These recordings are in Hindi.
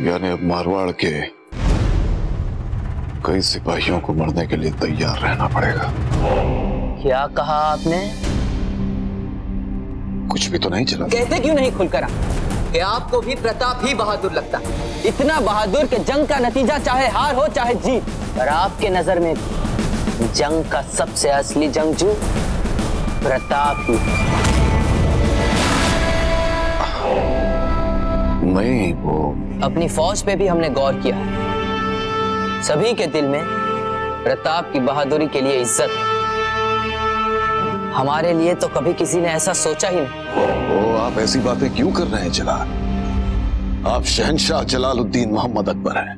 यानी अब मारवाड़ के कई सिपाहियों को मरने के लिए तैयार रहना पड़ेगा। क्या कहा आपने? कुछ भी तो नहीं चला। कहते क्यों नहीं खुलकर कि आपको भी प्रताप ही बहादुर लगता है? इतना बहादुर कि जंग का नतीजा चाहे हार हो चाहे जीत, पर आपके नजर में जंग का सबसे असली जंगजू प्रताप ही। नहीं, वो अपनी फौज पे भी हमने गौर किया है। सभी के दिल में प्रताप की बहादुरी के लिए इज्जत है। हमारे लिए तो कभी किसी ने ऐसा सोचा ही नहीं। वो आप ऐसी बातें क्यों कर रहे हैं जलाल? आप शहंशाह जलालुद्दीन मोहम्मद अकबर हैं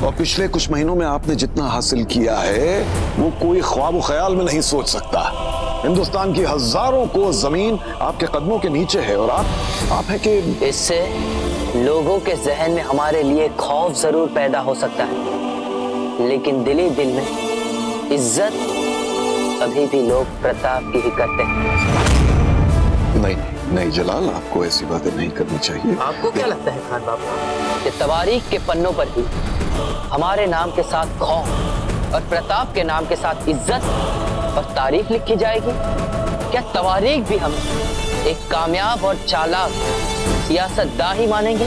और पिछले कुछ महीनों में आपने जितना हासिल किया है वो कोई ख्वाब ख्याल में नहीं सोच सकता। हिंदुस्तान की हजारों को जमीन आपके कदमों के नीचे है और आप है कि इससे लोगों के जहन में हमारे लिए खौफ जरूर पैदा हो सकता है, लेकिन दिल में इज्जत अभी भी लोग प्रताप की ही करते हैं। नहीं नहीं जलाल, आपको ऐसी बातें नहीं करनी चाहिए। आपको क्या लगता है खान बाबू कि तवारीख के पन्नों पर भी हमारे नाम के साथ खौफ और प्रताप के नाम के साथ इज्जत और तारीफ लिखी जाएगी? क्या तवारीख भी हम एक कामयाब और चालाक सियासतदान ही मानेंगे,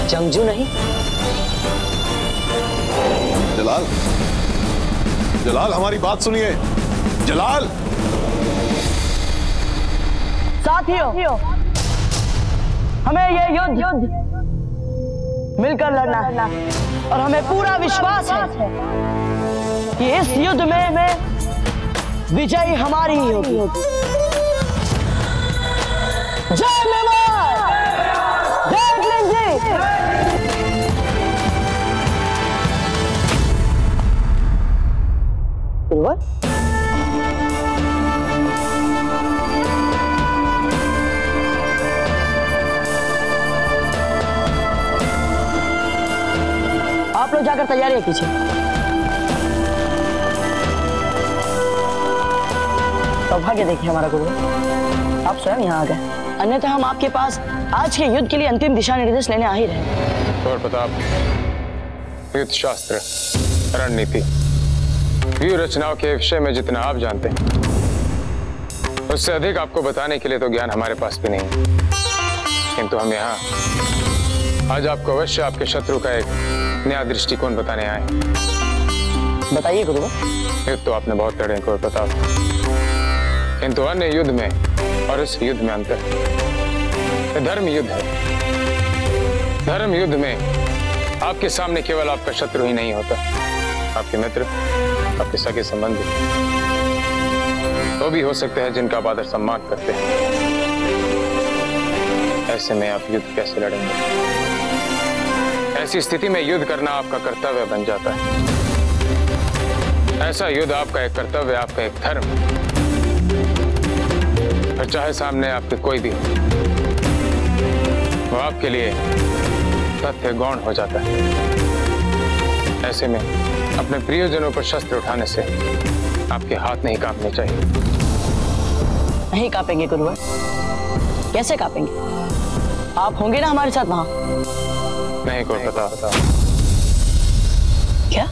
जंगजू नहीं? जलाल, जलाल हमारी बात सुनिए। जलाल, साथियों, हमें ये युद्ध मिलकर लड़ना है और हमें पूरा विश्वास है कि इस युद्ध में विजय हमारी ही होगी। जय मेवाड़, जय जी। आप लोग जाकर तैयारियां कीजिए। सौभाग्य देखिए हमारा गुरु, आप स्वयं यहाँ आ गए, अन्यथा हम आपके पास आज के युद्ध के लिए अंतिम दिशा निर्देश लेने आ ही रहे। और प्रताप, युद्ध शास्त्र, रणनीति, व्यूह रचनाओं के विषय में जितना आप जानते हैं उससे अधिक आपको बताने के लिए तो ज्ञान हमारे पास भी नहीं, किंतु हम यहाँ आज आपको अवश्य आपके शत्रु का एक नया दृष्टिकोण बताने आए। बताइए गुरु। युद्ध तो आपने बहुत लड़े हैं प्रताप, किंतु अन्य युद्ध में और इस युद्ध में अंतर है। धर्म युद्ध है। धर्म युद्ध में आपके सामने केवल आपका शत्रु ही नहीं होता, आपके मित्र, आपके सगे संबंधी तो भी हो सकते हैं जिनका आप आदर सम्मान करते हैं। ऐसे में आप युद्ध कैसे लड़ेंगे? ऐसी स्थिति में युद्ध करना आपका कर्तव्य बन जाता है। ऐसा युद्ध आपका एक कर्तव्य, आपका एक धर्म, और चाहे सामने आपके कोई भी हो, वो आपके लिए तथ्य गौण हो जाता है। ऐसे में अपने प्रियजनों पर शस्त्र उठाने से आपके हाथ नहीं कांपने चाहिए। नहीं कांपेंगे गुरुवर, कैसे कांपेंगे? आप होंगे ना हमारे साथ वहां? नहीं कोई पता। क्या?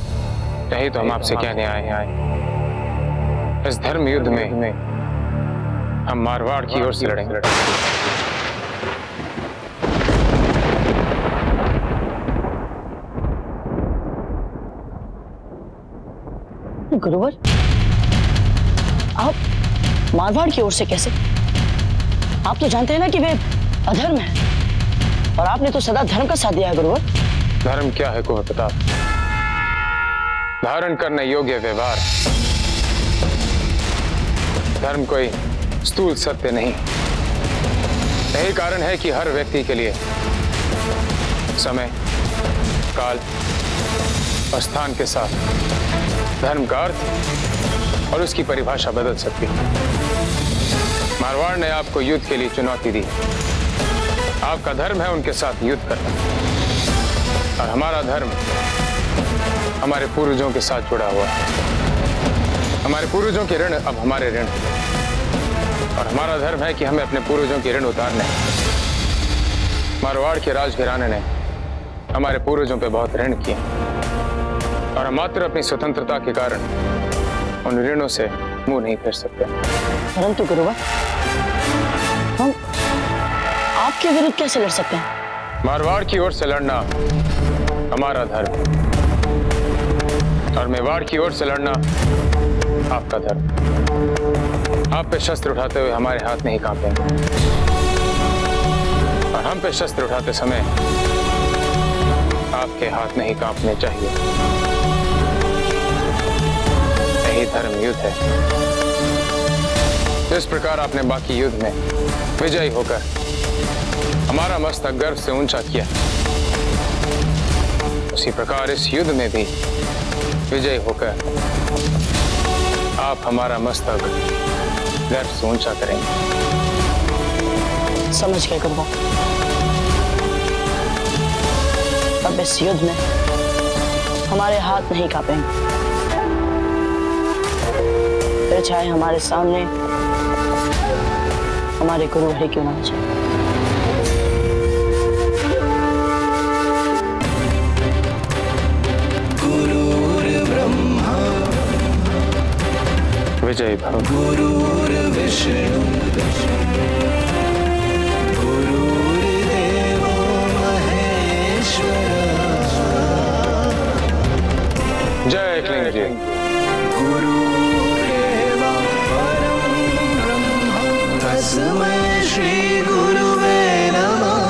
यही तो हम आपसे कहने आए। इस धर्म युद्ध में हम मारवाड़ की ओर से लड़ेंगे। गुरुवर, आप मारवाड़ की ओर से कैसे? आप तो जानते हैं ना कि वे अधर्म है, और आपने तो सदा धर्म का साथ दिया है गुरुवर। धर्म क्या है को पता? धारण करने योग्य व्यवहार। धर्म कोई स्थूल सत्य नहीं। यही कारण है कि हर व्यक्ति के लिए समय, काल और स्थान के साथ धर्म का अर्थ और उसकी परिभाषा बदल सकती है। मारवाड़ ने आपको युद्ध के लिए चुनौती दी। आपका धर्म है उनके साथ युद्ध करना, और हमारा धर्म हमारे पूर्वजों के साथ जुड़ा हुआ है। हमारे पूर्वजों के ऋण अब हमारे ऋण, और हमारा धर्म है कि हमें अपने पूर्वजों के ऋण उतारने। मारवाड़ के राजघराने ने हमारे पूर्वजों पे बहुत ऋण किए और हम मात्र अपनी स्वतंत्रता के कारण उन ऋणों से मुंह नहीं फेर सकते। परंतु गुरुवर, हम आपके विरुद्ध कैसे लड़ सकते हैं? मारवाड़ की ओर से लड़ना हमारा धर्म और मेवाड़ की ओर से लड़ना आपका धर्म। आप पे शस्त्र उठाते हुए हमारे हाथ नहीं कांपेंगे और हम पे शस्त्र उठाते समय आपके हाथ नहीं कांपने चाहिए। यही धर्म युद्ध है। जिस प्रकार आपने बाकी युद्ध में विजयी होकर हमारा मस्तक गर्व से ऊंचा किया, उसी प्रकार इस युद्ध में भी विजयी होकर आप हमारा मस्तक गर्व से ऊंचा करेंगे। समझ गए गुरुवर। अब इस युद्ध में हमारे हाथ नहीं कांपेंगे, फिर चाहे हमारे सामने हमारे गुरुवर ही क्यों ना जाए। विजय भव। गुरुर्विष्णु गुरुर्देवो महेश्वर। जय क्लिंग जी। गुरुरेव परं ब्रह्म तस्मै श्री गुरुवे नमः।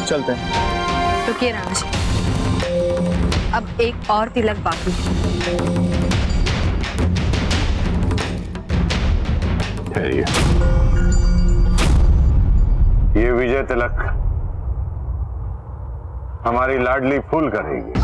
चलते हैं। रुकिए राणा जी, अब एक और तिलक बाकी है। ठहरिए। ये विजय तिलक हमारी लाडली फूल करेगी।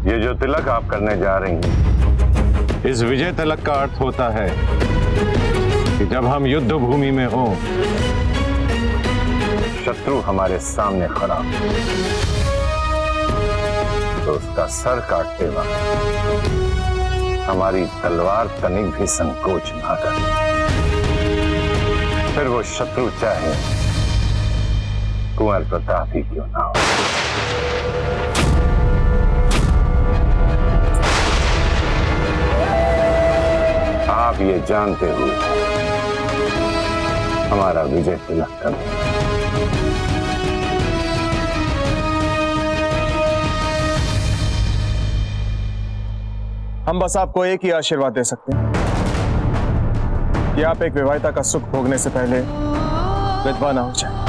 ये जो तिलक आप करने जा रही हैं, इस विजय तिलक का अर्थ होता है कि जब हम युद्ध भूमि में हों, शत्रु हमारे सामने खड़ा तो उसका सर काटते वक्त हमारी तलवार तनिक भी संकोच ना करे, फिर वो शत्रु चाहे कुंवर प्रताप ही क्यों ना हो। आप ये जानते हुए हमारा विजय तिलक कर दें। हम बस आपको एक ही आशीर्वाद दे सकते हैं कि आप एक विवाहिता का सुख भोगने से पहले विधवा ना हो जाए।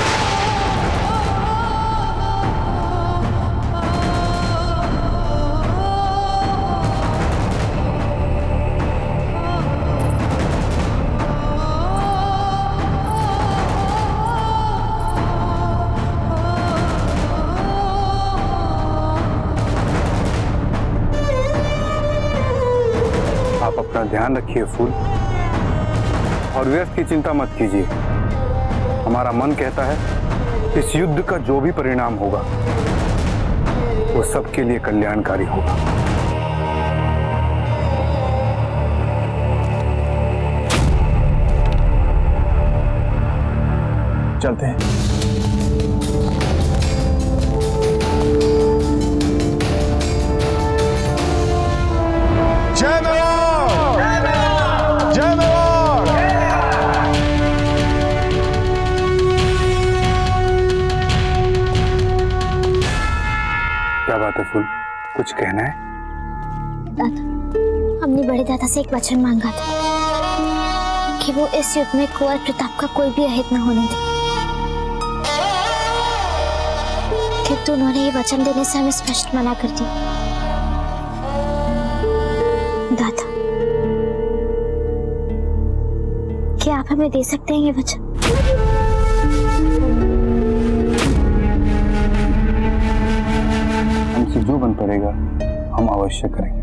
आप अपना ध्यान रखिए फूल, और व्यर्थ की चिंता मत कीजिए। हमारा मन कहता है इस युद्ध का जो भी परिणाम होगा वो सबके लिए कल्याणकारी होगा। चलते हैं। जय मेवाड़! जय मेवाड़! बात है फूल, कुछ कहना है? दादा, हमने बड़े दादा से एक वचन मांगा था कि वो इस युद्ध में कुंवर प्रताप का कोई भी अहित न होने दे, किंतु उन्होंने ये वचन देने से हमें स्पष्ट मना कर दिया। दादा, क्या आप हमें दे सकते हैं ये वचन? हमसे जो बन पड़ेगा हम अवश्य करेंगे।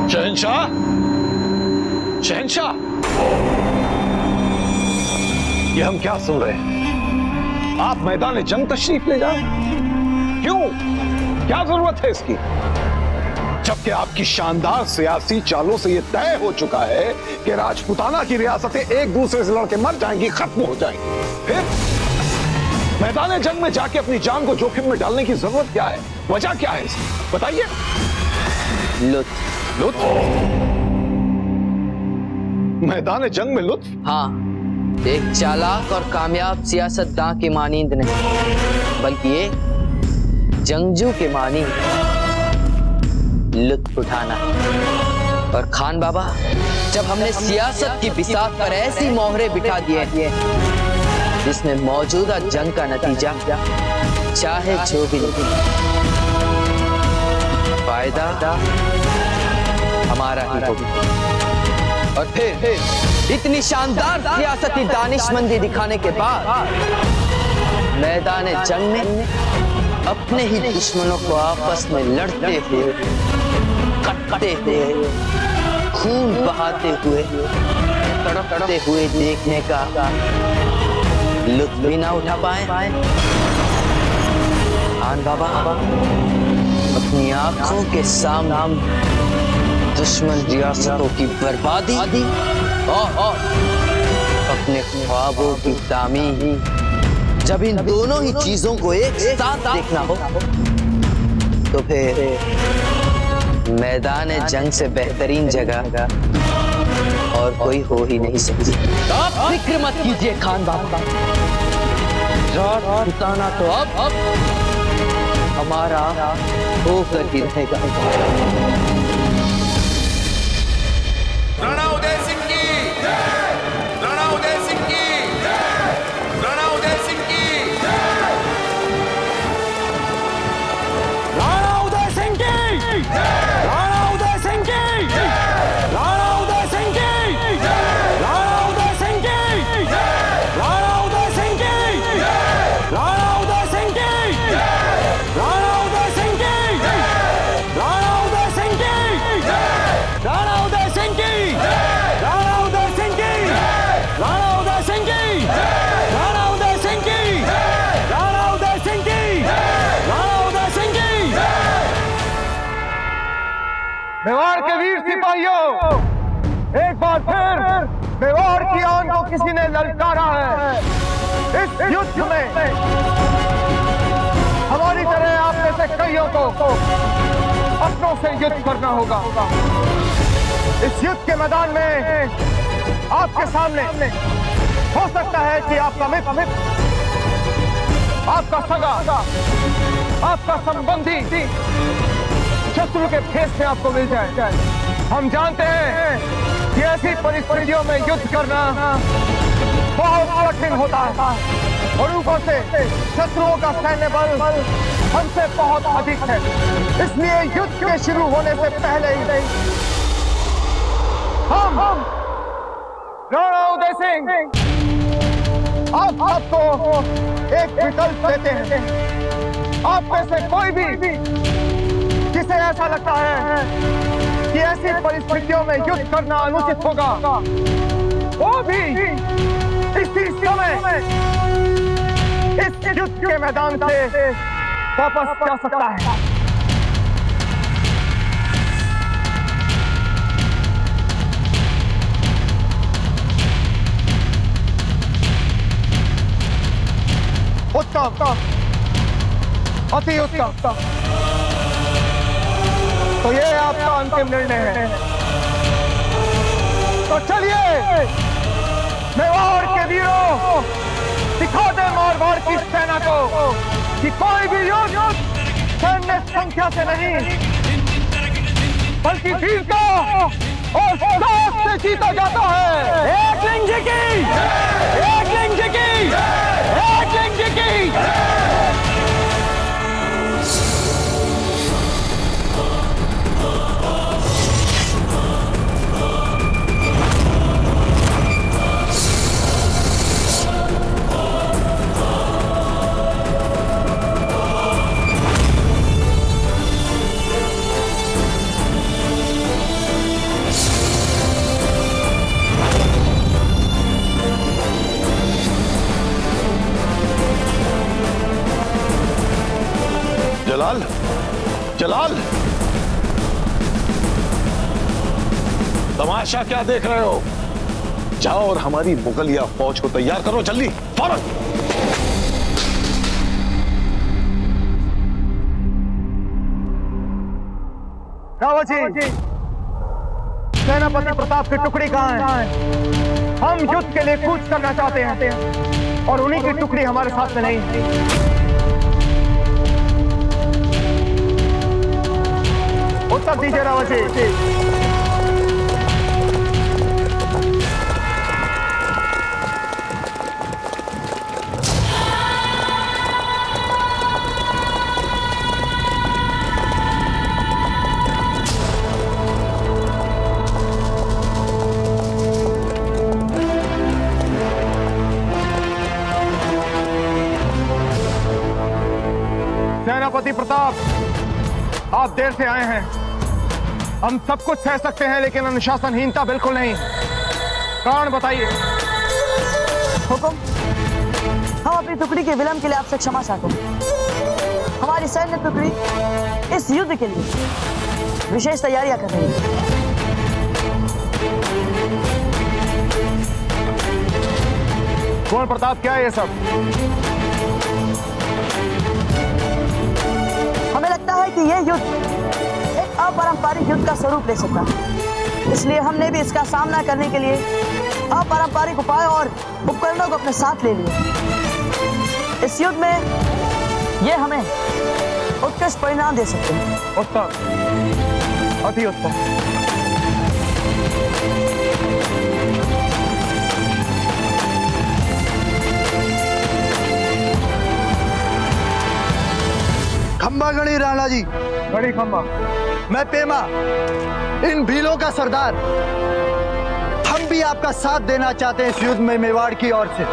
शहंशाह, शहंशाह, ये हम क्या सुन रहे हैं? आप मैदान जंग तशरीफ ले जाए? क्यों? क्या जरूरत है इसकी? जबकि आपकी शानदार सियासी चालों से यह तय हो चुका है कि राजपूताना की रियासतें एक दूसरे से लड़के मर जाएंगी, खत्म हो जाएंगी। फिर मैदान जंग में जाके अपनी जान को जोखिम में डालने की जरूरत क्या है? वजह क्या है इसकी? बताइए। लुत्फ। लुत्फ? मैदान जंग में लुत्फ? हाँ, एक चालाक और कामयाब सियासतदान की मानींद नहीं, बल्कि ये जंगजू के मानींद लुत्फ उठाना। और खान बाबा, जब हमने सियासत की बिसात पर ऐसी मोहरे बिठा दिए जिसमें मौजूदा जंग का नतीजा चाहे जो भी नहीं, फायदा हमारा ही होगा। और फिर इतनी शानदार सियासती दानिशमंदी दिखाने के बाद मैदान जंग में अपने ही दुश्मनों को आपस में लड़ते हुए, कटते हुए, खून बहाते हुए, तड़पते हुए देखने का लुत्फ भी ना उठा पाए। खान बाबा, अपनी आंखों के सामने दुश्मन रियासतों की बर्बादी और अपने ख्वाबों की तामीर, जब इन दोनों ही चीजों को एक साथ देखना हो तो फिर मैदान जंग से बेहतरीन जगह और कोई हो ही नहीं सकती। आप फिक्र मत कीजिए खान बाबा, राजपूताना तो अब हमारा होकर ही रहेगा। राणा उदय सिंह की जय, राणा उदय सिंह की जय, राणा उदय सिंह की जय, राणा उदय सिंह की जय, राणा उदय सिंह की जय, राणा उदय सिंह की जय, राणा उदय सिंह की जय, राणा उदय सिंह की जय, राणा उदय सिंह की जय, राणा उदय सिंह की जय, राणा उदय सिंह की जय, राणा उदय सिंह की, राणा उदय सिंह की, राणा उदय सिंह की, राणा उदय सिंह की, राणा उदय सिंह की, राणा उदय सिंह की। मेवाड़ के वीर सिपाहियों, एक बार फिर मेवाड़ की आन को किसी ने ललकारा है। इस युद्ध में हमारी तरह आप में से कईयों को अपनों से युद्ध करना होगा। इस युद्ध के मैदान में आपके सामने हो सकता है कि आपका मित्र, आपका सगा, आपका संबंधी शत्रु के भेष में आपको मिल जाए। हम जानते हैं कि ऐसी परिस्थितियों में युद्ध करना बहुत कठिन होता है और ऊपर से शत्रुओं का सैन्य बल हमसे बहुत अधिक है। इसलिए युद्ध के शुरू होने से पहले ही हम राणा उदय सिंह आप सबको एक विकल्प देते हैं। आप में से कोई भी जिसे ऐसा लगता है कि ऐसी परिस्थितियों में युद्ध करना अनुचित होगा, वो भी इसी समय इस युद्ध के मैदान से वापस जा सकता है। उत्तम, अति उत्तम। तो ये आपका अंतिम निर्णय है। तो चलिए मेवाड़ के वीरों, दिखा दे मारवाड़ की सेना को कि कोई भी युद्ध सैन्य संख्या से नहीं बल्कि वीरता और साहस से जीता जाता है। एक लिंग जी की, एक लिंग जी की, एक लिंग जी की। जलाल, जलाल, तमाशा क्या देख रहे हो? जाओ और हमारी मुगलिया फौज को तैयार करो, जल्दी, फौरन। रावत जी, सेनापति प्रताप की टुकड़ी कहाँ है? हम युद्ध के लिए कूच करना चाहते हैं और उन्हीं की टुकड़ी हमारे साथ में नहीं है। उत्तर दीजिए रावत जी। सेनापति प्रताप, आप देर से आए हैं। हम सब कुछ सह सकते हैं लेकिन अनुशासनहीनता बिल्कुल नहीं। कारण बताइए। हुकुम, हम अपनी टुकड़ी के विलंब के लिए आपसे क्षमा चाहते हैं। हमारी सैन्य टुकड़ी इस युद्ध के लिए विशेष तैयारियां कर रही है। कुंवर प्रताप, क्या है ये सब? हमें लगता है कि यह युद्ध एक अपारंपरिक युद्ध का स्वरूप ले सकता है, इसलिए हमने भी इसका सामना करने के लिए अपारंपरिक उपाय और उपकरणों को अपने साथ ले लिया। इस युद्ध में ये हमें उत्कृष्ट परिणाम दे सकते हैं। उत्तम, अति उत्तम। खंबा गणी राणा जी। गणी खंबा। मैं पेमा, इन भीलों का सरदार। हम भी आपका साथ देना चाहते हैं इस युद्ध में मेवाड़ की ओर से।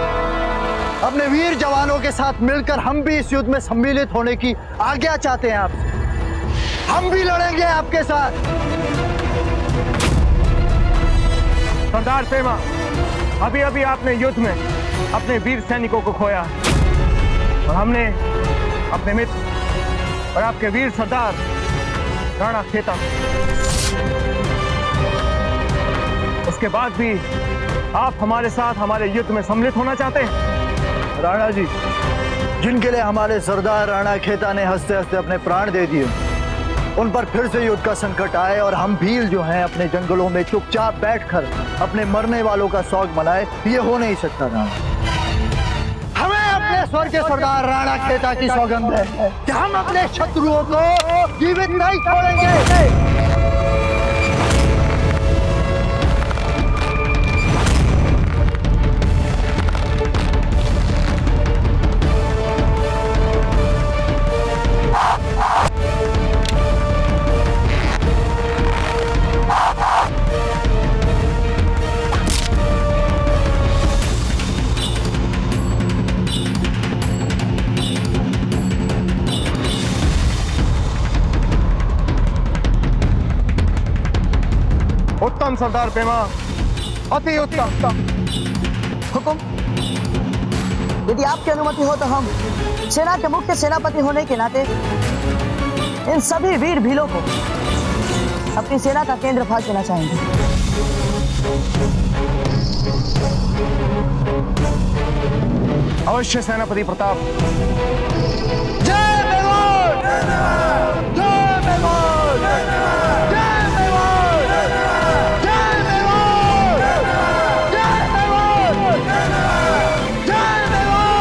अपने वीर जवानों के साथ मिलकर हम भी इस युद्ध में सम्मिलित होने की आज्ञा चाहते हैं आपसे। हम भी लड़ेंगे आपके साथ। सरदार पेमा, अभी अभी आपने युद्ध में अपने वीर सैनिकों को खोया और हमने अपने मित्र और आपके वीर सरदार राणा खेता। उसके बाद भी आप हमारे साथ हमारे युद्ध में सम्मिलित होना चाहते हैं? राणा जी, जिनके लिए हमारे सरदार राणा खेता ने हंसते हंसते अपने प्राण दे दिए, उन पर फिर से युद्ध का संकट आए और हम भील जो हैं अपने जंगलों में चुपचाप बैठकर अपने मरने वालों का शौक मनाए, ये हो नहीं सकता। राणा, हमें अपने स्वर्ग के सरदार राणा खेता की सौगंध है कि हम अपने शत्रुओं को जीवित नहीं छोड़ेंगे। उत्तम सरदार पेमा, अति उत्तम। हुकुम, यदि आपकी अनुमति हो तो हम सेना के मुख्य सेनापति होने के नाते इन सभी वीर भीलों को अपनी सेना का केंद्र भाग देना चाहेंगे। अवश्य सेनापति प्रताप। जय मेवाड़! जय मेवाड़! जय मेवाड़! जय मेवाड़! जय मेवाड़! जय मेवाड़! जय मेवाड़!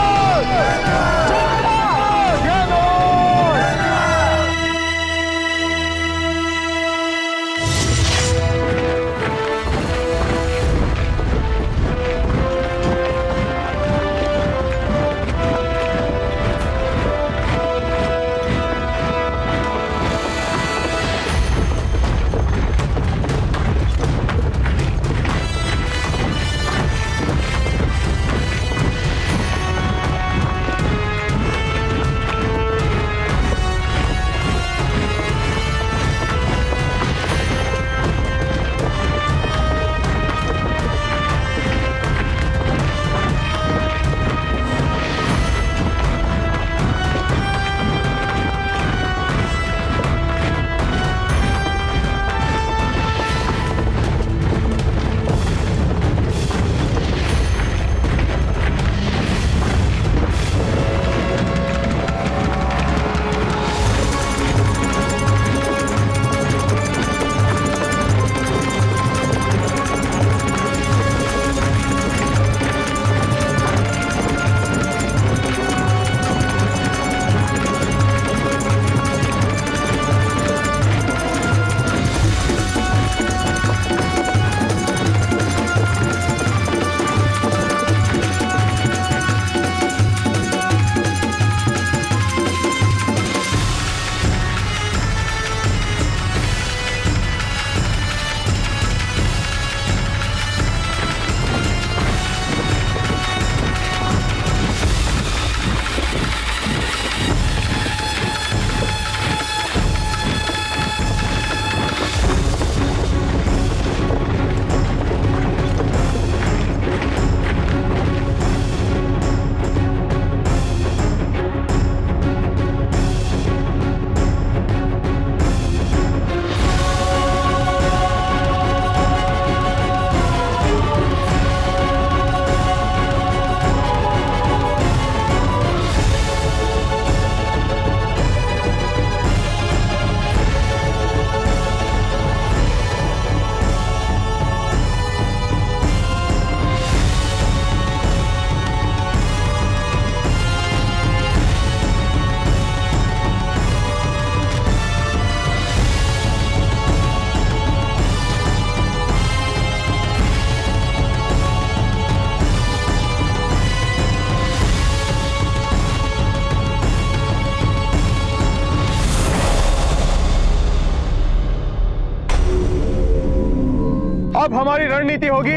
अब हमारी रणनीति होगी।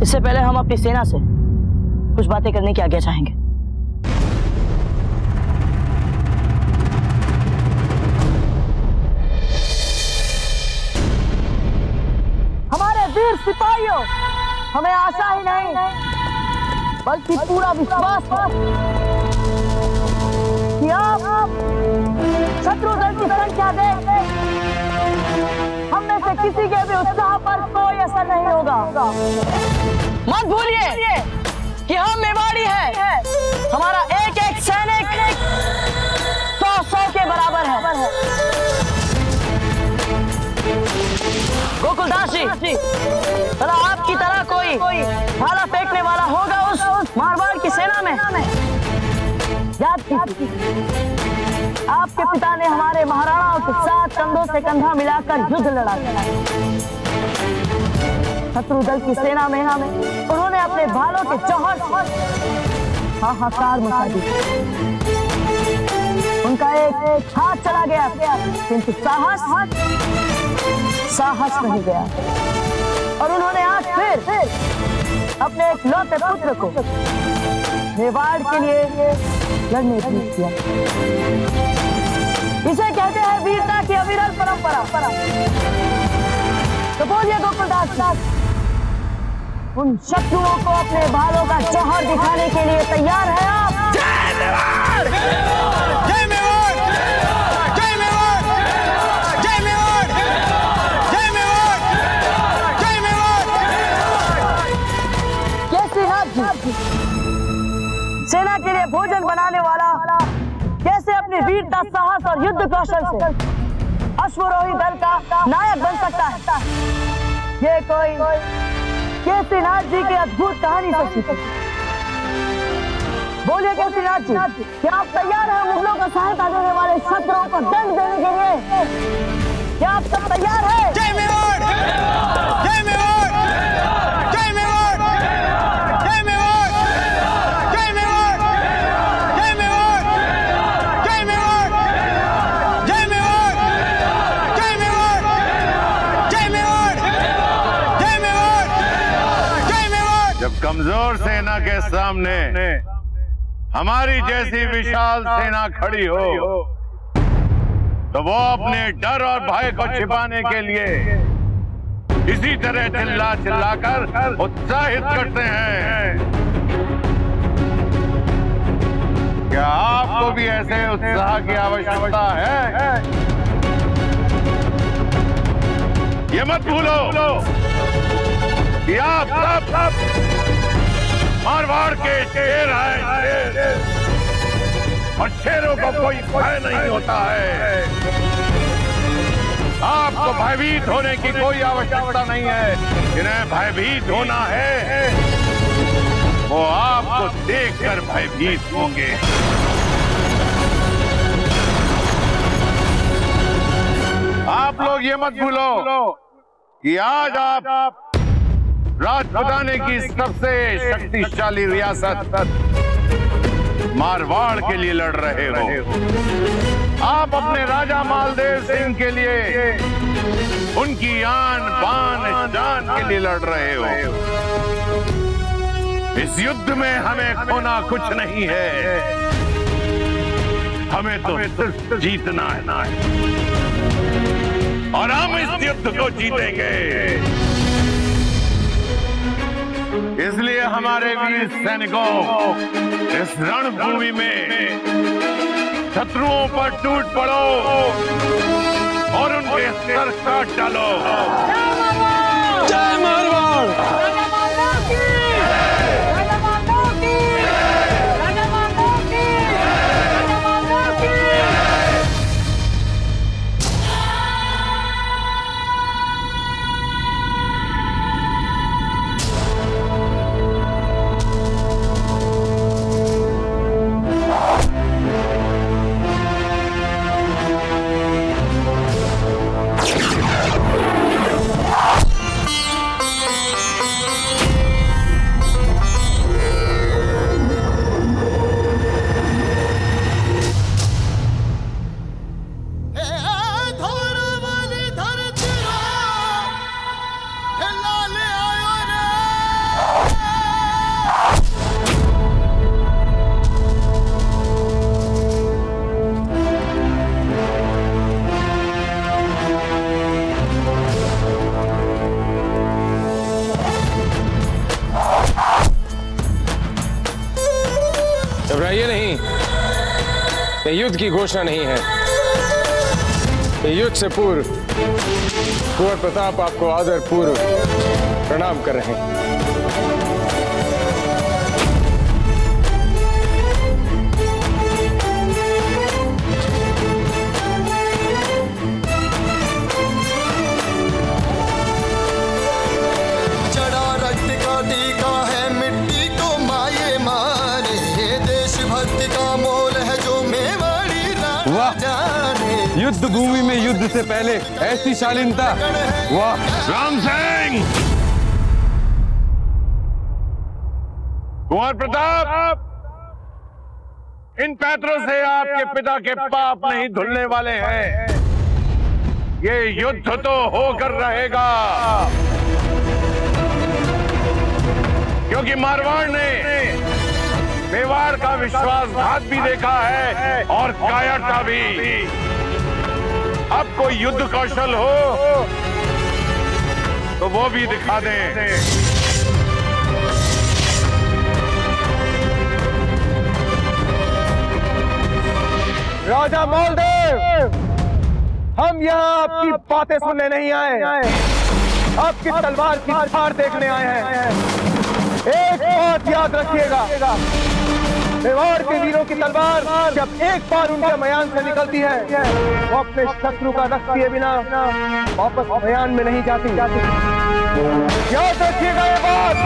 इससे पहले हम अपनी सेना से कुछ बातें करने की आज्ञा चाहेंगे। हमारे वीर सिपाहियों, हमें आशा ही नहीं बल्कि पूरा विश्वास है कि आप शत्रु दल की संख्या देख हम में से किसी के भी उत्साह पर कोई असर नहीं होगा। मत भूलिए कि हम मेवाड़ी हैं। हमारा एक एक सैनिक 100 के बराबर है। गोकुलदास जी, भला आपकी तरह कोई भाला फेंकने वाला होगा उस मारवाड़ की सेना में? याद कीजिए, आपके पिता ने हमारे महाराणाओं के साथ कंधों से कंधा मिलाकर युद्ध लड़ा। शत्रु दल की सेना में उन्होंने अपने भालों के जौहर हाहाकार मचा दी। उनका एक हाथ चला गया, किंतु साहस नहीं गया। और उन्होंने आज फिर अपने एक लौते पुत्र को मेवाड़ के लिए लड़ने भेज दिया। इसे कहते हैं वीरता की अविरल परंपरा। तो बोलिए गोकुलदास, उन शत्रुओं को अपने बालों का जौहर दिखाने के लिए तैयार है आप? जय मेवाड़! जय मेवाड़! जय मेवाड़! जय मेवाड़! जय मेवाड़! जय मेवाड़! केसरीनाथ जी, सेना के लिए भोजन बनाने वाला कैसे अपनी वीरता, साहस और युद्ध कौशल से अश्वरोही दल का नायक बन सकता है? ये कोई केसरीनाथ जी की अद्भुत कहानी से सीखे। बोलिए केसरीनाथ जी, क्या आप तैयार हैं मुगलों को सहायता देने वाले शत्रुओं को दंड देने के लिए? क्या आप सब तैयार हैं? जय मेवाड़! जय मेवाड़! जय मेवाड़! जय मेवाड़! जय मेवाड़! जय मेवाड़! जय मेवाड़! जय मेवाड़! जय मेवाड़! जय मेवाड़! जय मेवाड़! जय मेवाड़! जब कमजोर सेना के सामने हमारी जैसी विशाल सेना खड़ी हो तो वो अपने डर और भय को छिपाने के लिए इसी तरह चिल्ला चिल्लाकर उत्साहित करते हैं। क्या आपको भी ऐसे उत्साह की आवश्यकता है? ये मत भूलो कि आप सब मारवाड़ के शेर हैं, और शेरों को कोई भय नहीं होता है। आपको भयभीत होने की कोई आवश्यकता नहीं है। जिन्हें भयभीत होना है वो आपको देखकर भयभीत होंगे। आप लोग ये मत भूलो कि आज आप राजपुताने की सबसे शक्तिशाली रियासत मारवाड़ के लिए लड़ रहे हो। आप अपने राजा मालदेव सिंह के लिए, उनकी आन बान जान के लिए लड़ रहे हो। इस युद्ध में हमें खोना कुछ नहीं है, हमें तो सिर्फ जीतना है और हम इस युद्ध को जीतेंगे। इसलिए हमारे वीर सैनिकों, इस रणभूमि में शत्रुओं पर टूट पड़ो और उनके सर काट डालो। जय मारवाड़! घबराइए नहीं, ये युद्ध की घोषणा नहीं है। ये युद्ध से पूर्व कुंवर प्रताप आपको आदर पूर्व प्रणाम कर रहे हैं। युद्ध भूमि में युद्ध से पहले ऐसी शालीनता, वाह! राम सिंह, कुंवर प्रताप, इन पैतरों से आपके पिता के पाप नहीं धुलने वाले हैं। ये युद्ध तो होकर रहेगा, क्योंकि मारवाड़ ने मेवाड़ का विश्वासघात भी देखा है और कायरता भी। अब कोई युद्ध कौशल हो तो वो भी दिखा दें। राजा मौलदेव, हम यहाँ आपकी बातें सुनने नहीं आए, आपकी तलवार की धार देखने आए हैं। एक बात याद रखिएगा, मेवाड़ के वीरों की तलवार जब एक बार उनके मयान से निकलती है, वो अपने शत्रु का रक्त पिए बिना वापस मयान में नहीं जाती। याद रखिएगा ये बात।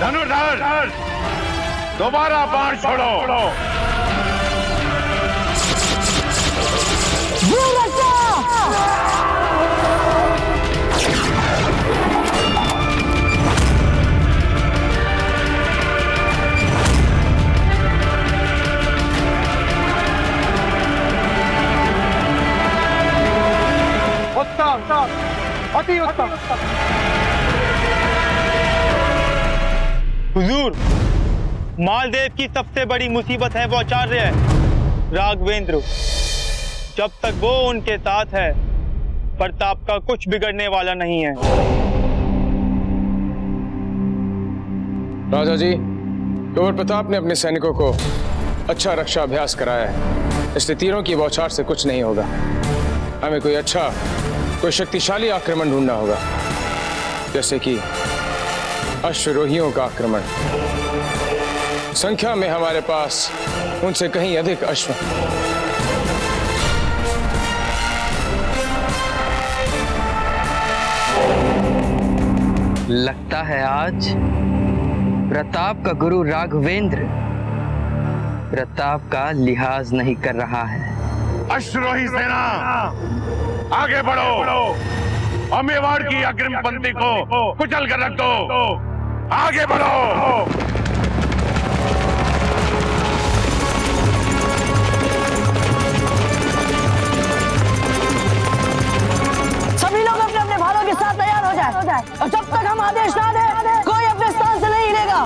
धनुर्धर दोबारा बाण छोड़ो। उत्तम, अति उत्तम। हुजूर, मालदेव की सबसे बड़ी मुसीबत है वो आचार्य है राघवेंद्र। जब तक वो उनके साथ है, प्रताप का कुछ बिगड़ने वाला नहीं है। राजा जी, कुंवर प्रताप ने अपने सैनिकों को अच्छा रक्षा अभ्यास कराया है, इसलिए तीरों की बौछार से कुछ नहीं होगा। हमें कोई शक्तिशाली आक्रमण ढूंढना होगा, जैसे कि अश्वरोहियों का आक्रमण। संख्या में हमारे पास उनसे कहीं अधिक अश्व। लगता है आज प्रताप का गुरु राघवेंद्र प्रताप का लिहाज नहीं कर रहा है। अश्वरोही सेना आगे बढ़ो और मेवाड़ की अग्रिम पंक्ति को कुचल कर रख दो। आगे बढ़ो। सभी लोग अपने अपने भालों के साथ तैयार हो जाए और जब तक हम आदेश ना दें, कोई अपने स्थान से नहीं हिलेगा।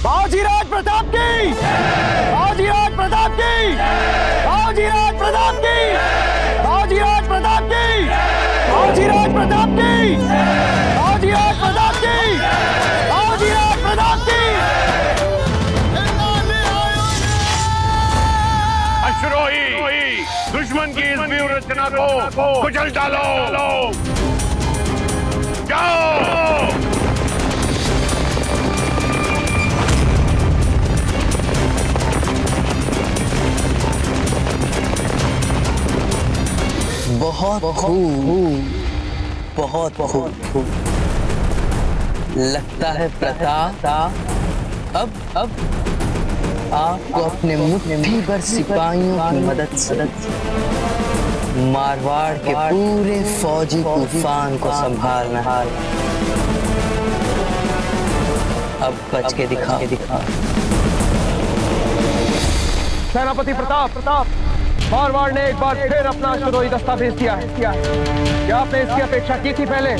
बाजीराज दुश्मन की इस व्यूहरचना को कुचल डालो। जाओ। बहुत खूब, बहुत खूब। लगता है प्रताप अब आपको अपने मुट्ठी भर सिपाहियों की मदद से मारवाड़ के पूरे फौजी तूफान को संभालना है। अब बच के दिखा। सेनापति प्रताप, मारवाड़ ने एक बार फिर अपना अश्वरोही दस्ता भेज दिया है। क्या आपने इसकी अपेक्षा की थी पहले?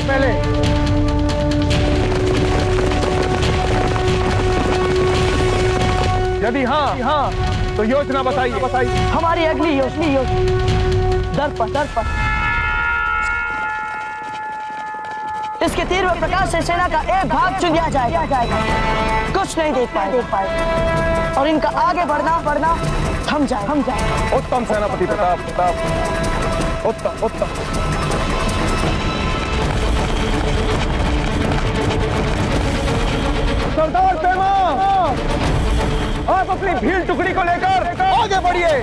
यदि हाँ तो योजना बताइए। हमारी अगली योजना दर पर इसके तीर व प्रकाश से सेना का एक भाग चुन लिया जाएगा। कुछ नहीं देख पाए और इनका आगे बढ़ना थम जाए। उत्तम सेनापति प्रताप, उत्तम। सरदार पेमा, आप अपनी भील टुकड़ी को लेकर आगे बढ़िए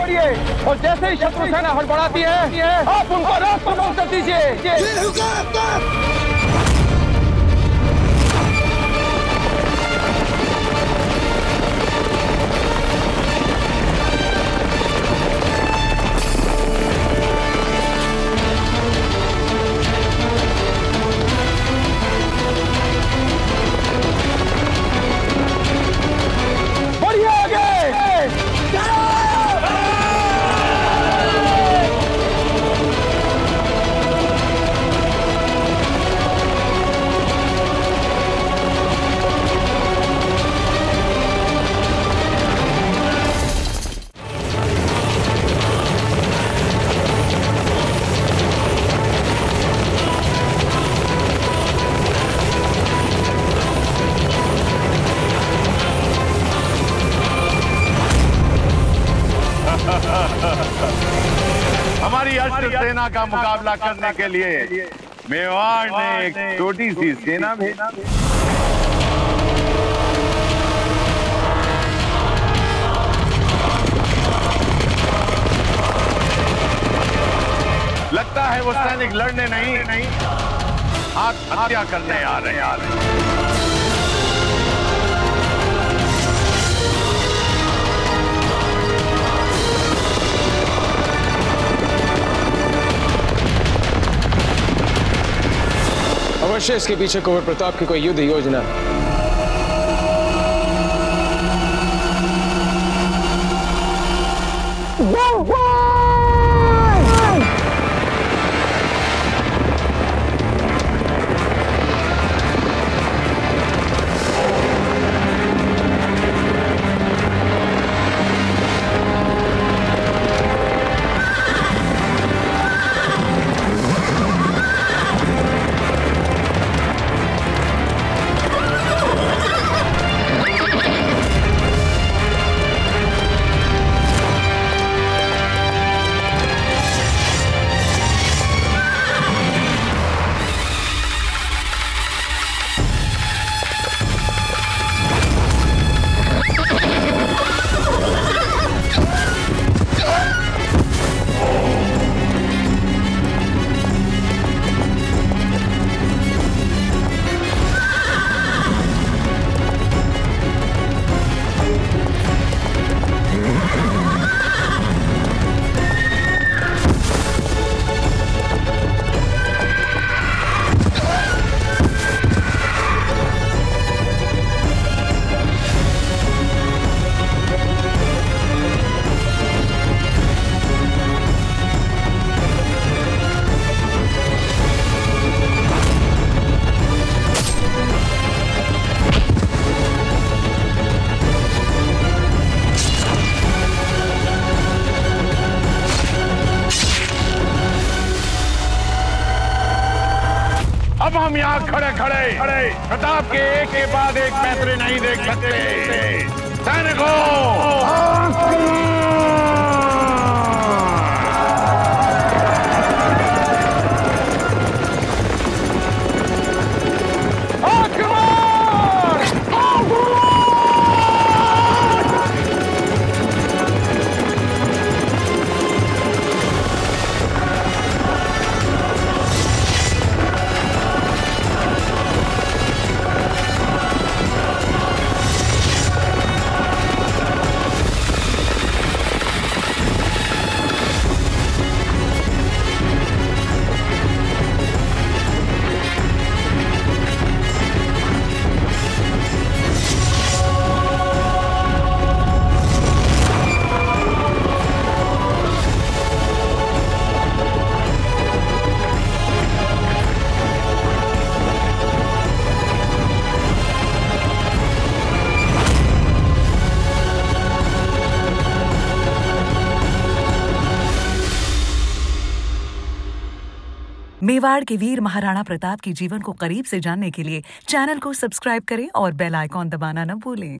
और जैसे ही शत्रु सेना हड़बड़ाती है आप उनको रास्ता बंद कर दीजिए। हमारी अष्ट सेना का मुकाबला करने के लिए मेवाड़ ने एक छोटी सी सेना भेजा। लगता है वो सैनिक लड़ने नहीं आत्महत्या करने आ रहे हैं। अवश्य इसके पीछे कुंवर प्रताप की कोई युद्ध योजना है। अब हम यहाँ खड़े प्रताप के एक के बाद एक पैतरे नहीं देख सकते। सैनिकों मेवाड़ के वीर महाराणा प्रताप के जीवन को करीब से जानने के लिए चैनल को सब्सक्राइब करें और बेल आइकॉन दबाना न भूलें।